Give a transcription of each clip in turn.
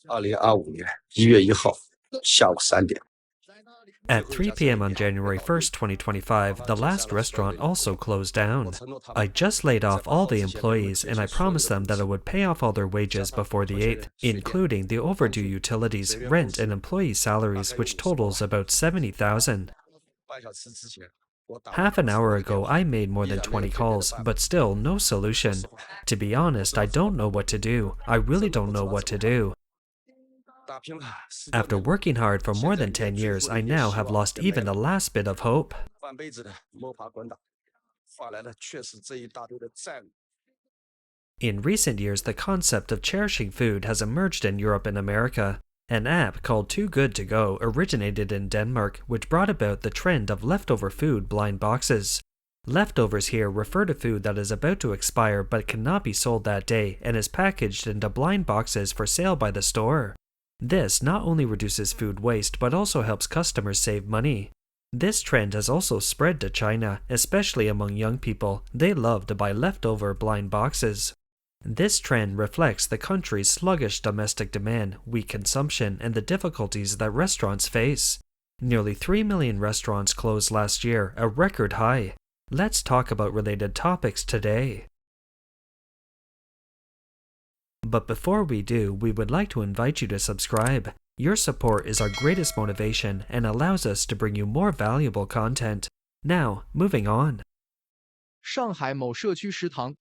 2025年1月1号下午3点。 At 3 p.m. on January 1st, 2025, the last restaurant also closed down. I just laid off all the employees and I promised them that I would pay off all their wages before the 8th, including the overdue utilities, rent, and employee salaries, which totals about 70,000. Half an hour ago, I made more than 20 calls, but still no solution. To be honest, I don't know what to do. I really don't know what to do. After working hard for more than 10 years, I now have lost even the last bit of hope. In recent years, the concept of cherishing food has emerged in Europe and America. An app called Too Good To Go originated in Denmark, which brought about the trend of leftover food blind boxes. Leftovers here refer to food that is about to expire but cannot be sold that day and is packaged into blind boxes for sale by the store. This not only reduces food waste but also helps customers save money. This trend has also spread to China, especially among young people. They love to buy leftover blind boxes. This trend reflects the country's sluggish domestic demand, weak consumption, and the difficulties that restaurants face. Nearly 3 million restaurants closed last year, a record high. Let's talk about related topics today. But before we do, we would like to invite you to subscribe. Your support is our greatest motivation and allows us to bring you more valuable content. Now, moving on.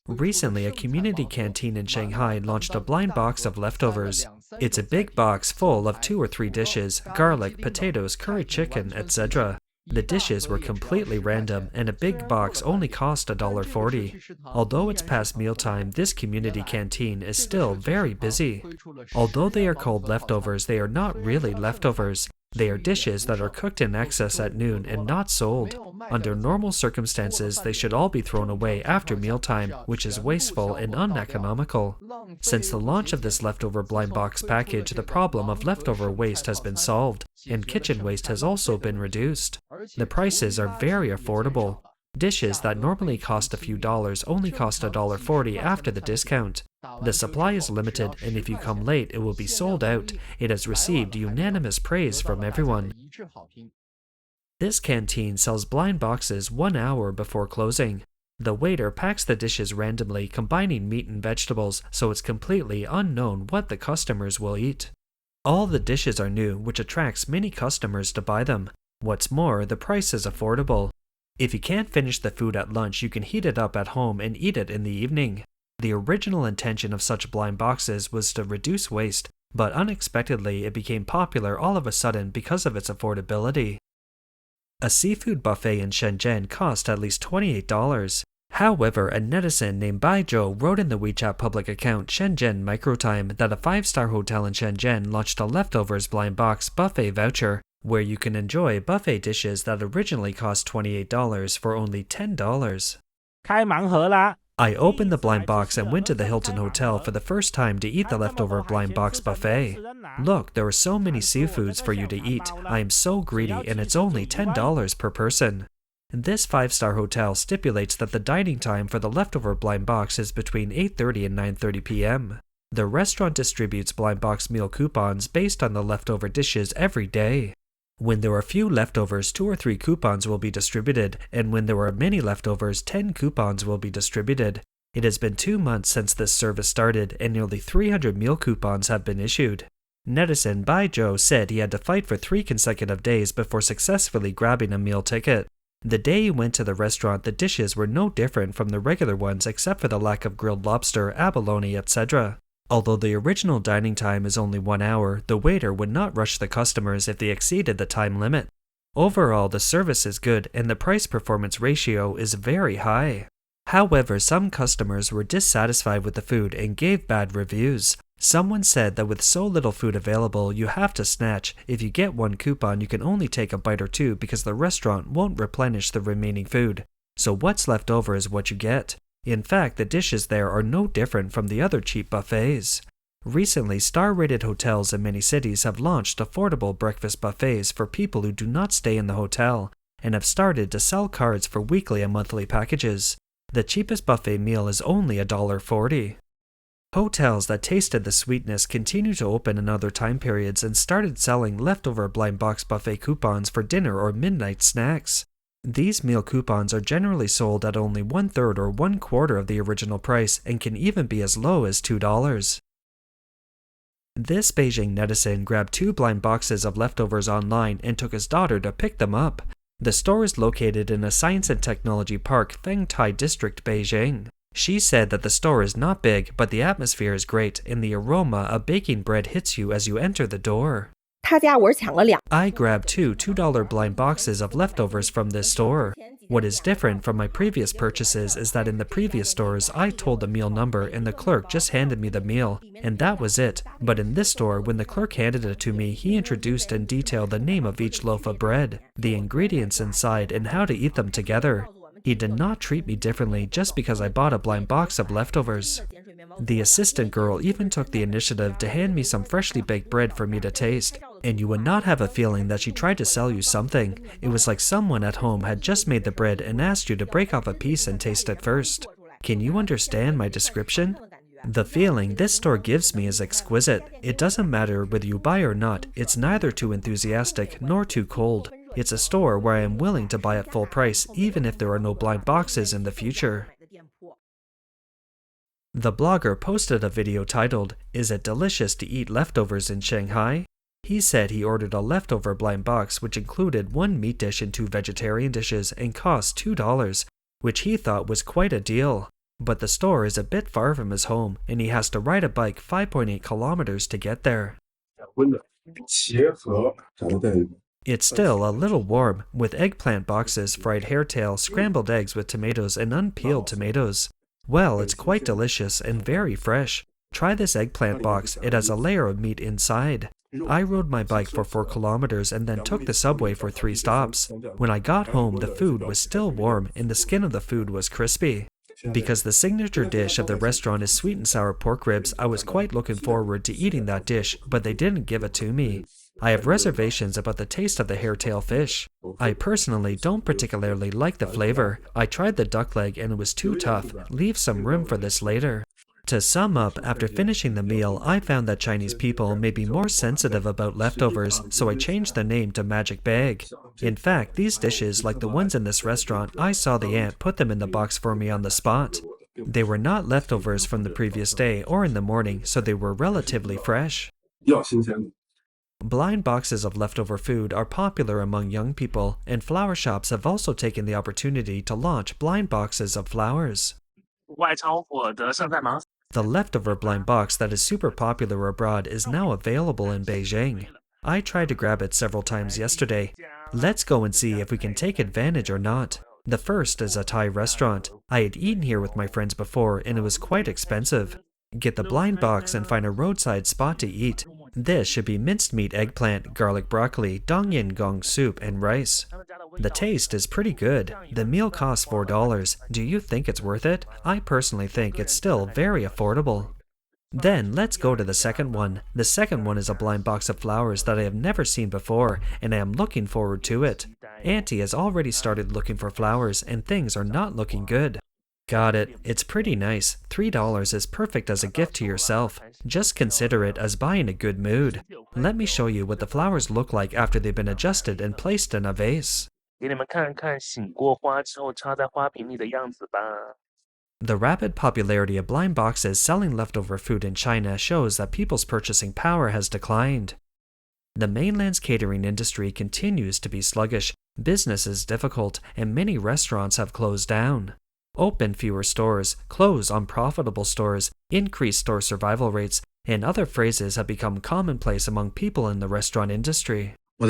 Recently, a community canteen in Shanghai launched a blind box of leftovers. It's a big box full of 2 or 3 dishes, garlic, potatoes, curry chicken, etc. The dishes were completely random, and a big box only cost $1.40. Although it's past mealtime, this community canteen is still very busy. Although they are called leftovers, they are not really leftovers. They are dishes that are cooked in excess at noon and not sold. Under normal circumstances, they should all be thrown away after mealtime, which is wasteful and uneconomical. Since the launch of this leftover blind box package, the problem of leftover waste has been solved, and kitchen waste has also been reduced. The prices are very affordable. Dishes that normally cost a few dollars only cost $1.40 after the discount. The supply is limited, and if you come late, it will be sold out. It has received unanimous praise from everyone. This canteen sells blind boxes 1 hour before closing. The waiter packs the dishes randomly, combining meat and vegetables, so it's completely unknown what the customers will eat. All the dishes are new, which attracts many customers to buy them. What's more, the price is affordable. If you can't finish the food at lunch, you can heat it up at home and eat it in the evening. The original intention of such blind boxes was to reduce waste, but unexpectedly it became popular all of a sudden because of its affordability. A seafood buffet in Shenzhen cost at least $28. However, a netizen named Baijiu wrote in the WeChat public account Shenzhen Microtime that a 5-star hotel in Shenzhen launched a leftovers blind box buffet voucher, where you can enjoy buffet dishes that originally cost $28 for only $10. 开盲盒啦！ I opened the blind box and went to the Hilton Hotel for the first time to eat the leftover blind box buffet. Look, there are so many seafoods for you to eat. I am so greedy, and it's only $10 per person. This 5-star hotel stipulates that the dining time for the leftover blind box is between 8:30 and 9:30 p.m. The restaurant distributes blind box meal coupons based on the leftover dishes every day. When there are few leftovers, 2 or 3 coupons will be distributed, and when there are many leftovers, 10 coupons will be distributed. It has been 2 months since this service started, and nearly 300 meal coupons have been issued. Netizen Baijiu said he had to fight for 3 consecutive days before successfully grabbing a meal ticket. The day he went to the restaurant, the dishes were no different from the regular ones except for the lack of grilled lobster, abalone, etc. Although the original dining time is only 1 hour, the waiter would not rush the customers if they exceeded the time limit. Overall, the service is good and the price-performance ratio is very high. However, some customers were dissatisfied with the food and gave bad reviews. Someone said that with so little food available, you have to snatch. If you get 1 coupon, you can only take a bite or 2 because the restaurant won't replenish the remaining food. So what's left over is what you get. In fact, the dishes there are no different from the other cheap buffets. Recently, star-rated hotels in many cities have launched affordable breakfast buffets for people who do not stay in the hotel, and have started to sell cards for weekly and monthly packages. The cheapest buffet meal is only $1.40. Hotels that tasted the sweetness continued to open in other time periods and started selling leftover blind box buffet coupons for dinner or midnight snacks. These meal coupons are generally sold at only 1/3 or 1/4 of the original price and can even be as low as $2. This Beijing netizen grabbed 2 blind boxes of leftovers online and took his daughter to pick them up. The store is located in a science and technology park, Fengtai District, Beijing. She said that the store is not big, but the atmosphere is great, and the aroma of baking bread hits you as you enter the door. I grabbed 2 $2 blind boxes of leftovers from this store. What is different from my previous purchases is that in the previous stores, I told the meal number and the clerk just handed me the meal, and that was it. But in this store, when the clerk handed it to me, he introduced and detailed the name of each loaf of bread, the ingredients inside, and how to eat them together. He did not treat me differently just because I bought a blind box of leftovers. The assistant girl even took the initiative to hand me some freshly baked bread for me to taste, and you would not have a feeling that she tried to sell you something. It was like someone at home had just made the bread and asked you to break off a piece and taste it first. Can you understand my description? The feeling this store gives me is exquisite. It doesn't matter whether you buy or not, it's neither too enthusiastic nor too cold. It's a store where I am willing to buy at full price, even if there are no blind boxes in the future. The blogger posted a video titled, "Is it delicious to eat leftovers in Shanghai?" He said he ordered a leftover blind box which included 1 meat dish and 2 vegetarian dishes and cost $2, which he thought was quite a deal. But the store is a bit far from his home, and he has to ride a bike 5.8 kilometers to get there. It's still a little warm, with eggplant boxes, fried hairtail, scrambled eggs with tomatoes, and unpeeled tomatoes. Well, it's quite delicious and very fresh. Try this eggplant box, it has a layer of meat inside. I rode my bike for 4 kilometers and then took the subway for 3 stops. When I got home, the food was still warm and the skin of the food was crispy. Because the signature dish of the restaurant is sweet and sour pork ribs, I was quite looking forward to eating that dish, but they didn't give it to me. I have reservations about the taste of the hairtail fish. I personally don't particularly like the flavor. I tried the duck leg and it was too tough. Leave some room for this later. To sum up, after finishing the meal, I found that Chinese people may be more sensitive about leftovers, so I changed the name to Magic Bag. In fact, these dishes, like the ones in this restaurant, I saw the aunt put them in the box for me on the spot. They were not leftovers from the previous day or in the morning, so they were relatively fresh. Blind boxes of leftover food are popular among young people, and flower shops have also taken the opportunity to launch blind boxes of flowers. The leftover blind box that is super popular abroad is now available in Beijing. I tried to grab it several times yesterday. Let's go and see if we can take advantage or not. The first is a Thai restaurant. I had eaten here with my friends before and it was quite expensive. Get the blind box and find a roadside spot to eat. This should be minced meat eggplant, garlic broccoli, dongyan gong soup, and rice. The taste is pretty good. The meal costs $4. Do you think it's worth it? I personally think it's still very affordable. Then let's go to the second one. The second one is a blind box of flowers that I have never seen before, and I am looking forward to it. Auntie has already started looking for flowers, and things are not looking good. Got it. It's pretty nice. $3 is perfect as a gift to yourself. Just consider it as buying a good mood. Let me show you what the flowers look like after they've been adjusted and placed in a vase. The rapid popularity of blind boxes selling leftover food in China shows that people's purchasing power has declined. The mainland's catering industry continues to be sluggish, business is difficult, and many restaurants have closed down. Open fewer stores, close unprofitable stores, increase store survival rates, and other phrases have become commonplace among people in the restaurant industry. I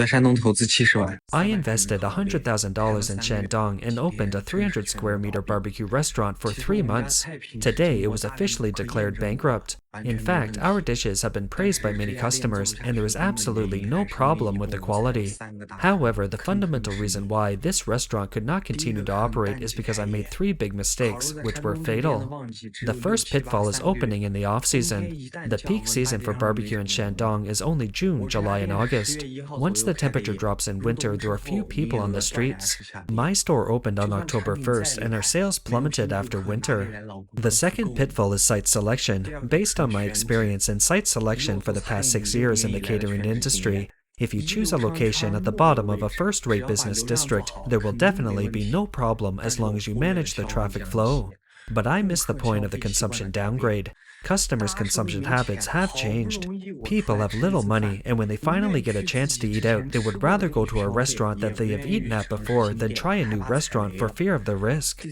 invested $100,000 in Shandong and opened a 300 square meter barbecue restaurant for 3 months. Today, it was officially declared bankrupt. In fact, our dishes have been praised by many customers, and there is absolutely no problem with the quality. However, the fundamental reason why this restaurant could not continue to operate is because I made 3 big mistakes, which were fatal. The first pitfall is opening in the off-season. The peak season for barbecue in Shandong is only June, July, and August. Once the temperature drops in winter, there are few people on the streets. My store opened on October 1st, and our sales plummeted after winter. The second pitfall is site selection. Based on my experience in site selection for the past 6 years in the catering industry, if you choose a location at the bottom of a first-rate business district, there will definitely be no problem as long as you manage the traffic flow. But I miss the point of the consumption downgrade. Customers' consumption habits have changed. People have little money, and when they finally get a chance to eat out, they would rather go to a restaurant that they have eaten at before than try a new restaurant for fear of the risk.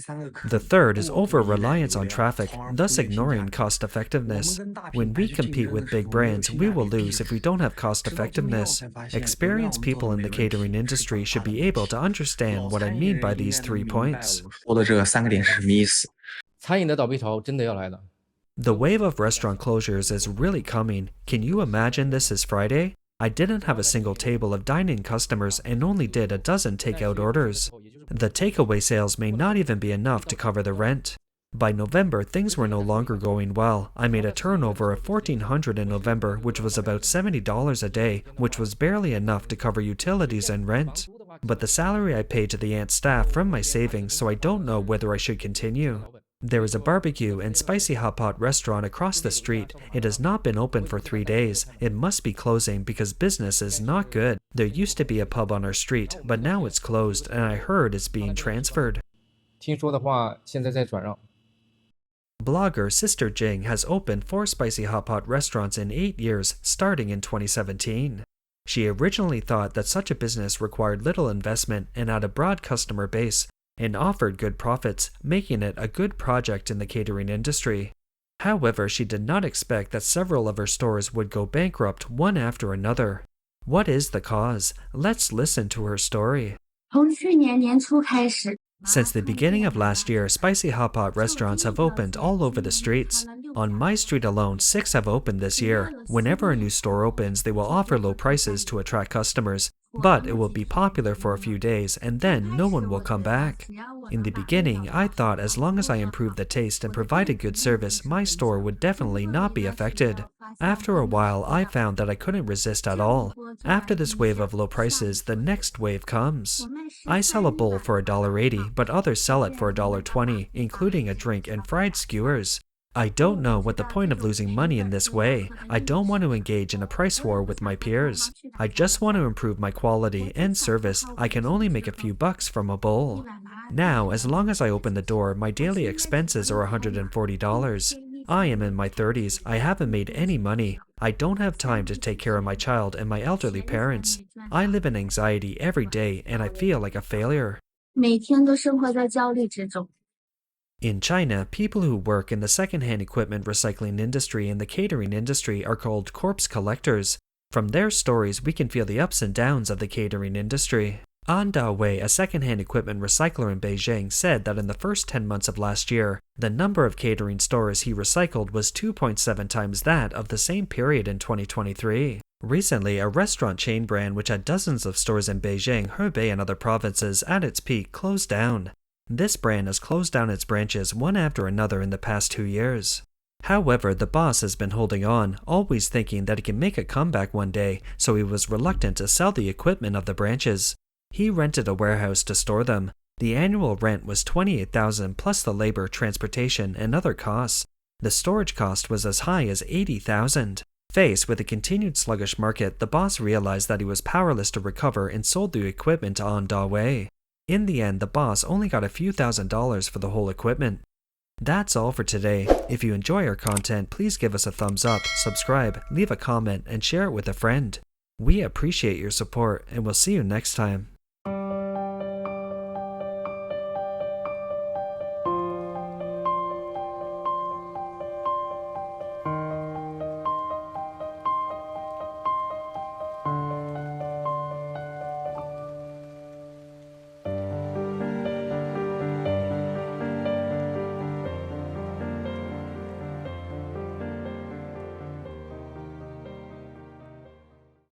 The third is over-reliance on traffic, thus ignoring cost-effectiveness. When we compete with big brands, we will lose if we don't have cost-effectiveness. Experienced people in the catering industry should be able to understand what I mean by these 3 points. 说的这3个点是什么意思？餐饮的倒闭潮真的要来了。 The wave of restaurant closures is really coming. Can you imagine this is Friday? I didn't have a single table of dine-in customers and only did a dozen takeout orders. The takeaway sales may not even be enough to cover the rent. By November, things were no longer going well. I made a turnover of $1,400 in November, which was about $70 a day, which was barely enough to cover utilities and rent. But the salary I paid to the aunt staff from my savings, so I don't know whether I should continue. There is a barbecue and spicy hot pot restaurant across the street. It has not been open for 3 days. It must be closing because business is not good. There used to be a pub on our street, but now it's closed, and I heard it's being transferred. 听说的话，现在在转让。 Blogger Sister Jing has opened 4 spicy hot pot restaurants in 8 years, starting in 2017. She originally thought that such a business required little investment and had a broad customer base, and offered good profits, making it a good project in the catering industry. However, she did not expect that several of her stores would go bankrupt one after another. What is the cause? Let's listen to her story. 从去年年初开始， Since the beginning of last year, spicy hot pot restaurants have opened all over the streets. On my street alone, 6 have opened this year. Whenever a new store opens, they will offer low prices to attract customers. But it will be popular for a few days, and then no one will come back. In the beginning, I thought as long as I improved the taste and provided good service, my store would definitely not be affected. After a while, I found that I couldn't resist at all. After this wave of low prices, the next wave comes. I sell a bowl for $1.80, but others sell it for $1.20, including a drink and fried skewers. I don't know what the point of losing money in this way. I don't want to engage in a price war with my peers. I just want to improve my quality and service. I can only make a few bucks from a bowl. Now, as long as I open the door, my daily expenses are $140. I am in my 30s. I haven't made any money. I don't have time to take care of my child and my elderly parents. I live in anxiety every day and I feel like a failure. 每天都生活在焦虑之中。 In China, people who work in the second-hand equipment recycling industry and the catering industry are called corpse collectors. From their stories, we can feel the ups and downs of the catering industry. An Dawei, a second-hand equipment recycler in Beijing, said that in the first 10 months of last year, the number of catering stores he recycled was 2.7 times that of the same period in 2023. Recently, a restaurant chain brand which had dozens of stores in Beijing, Hebei, and other provinces at its peak closed down. This brand has closed down its branches one after another in the past 2 years. However, the boss has been holding on, always thinking that he can make a comeback one day, so he was reluctant to sell the equipment of the branches. He rented a warehouse to store them. The annual rent was $28,000 plus the labor, transportation, and other costs. The storage cost was as high as $80,000. Faced with a continued sluggish market, the boss realized that he was powerless to recover and sold the equipment to An Dawei. In the end, the boss only got a few $1,000s for the whole equipment. That's all for today. If you enjoy our content, please give us a thumbs up, subscribe, leave a comment, and share it with a friend. We appreciate your support, and we'll see you next time.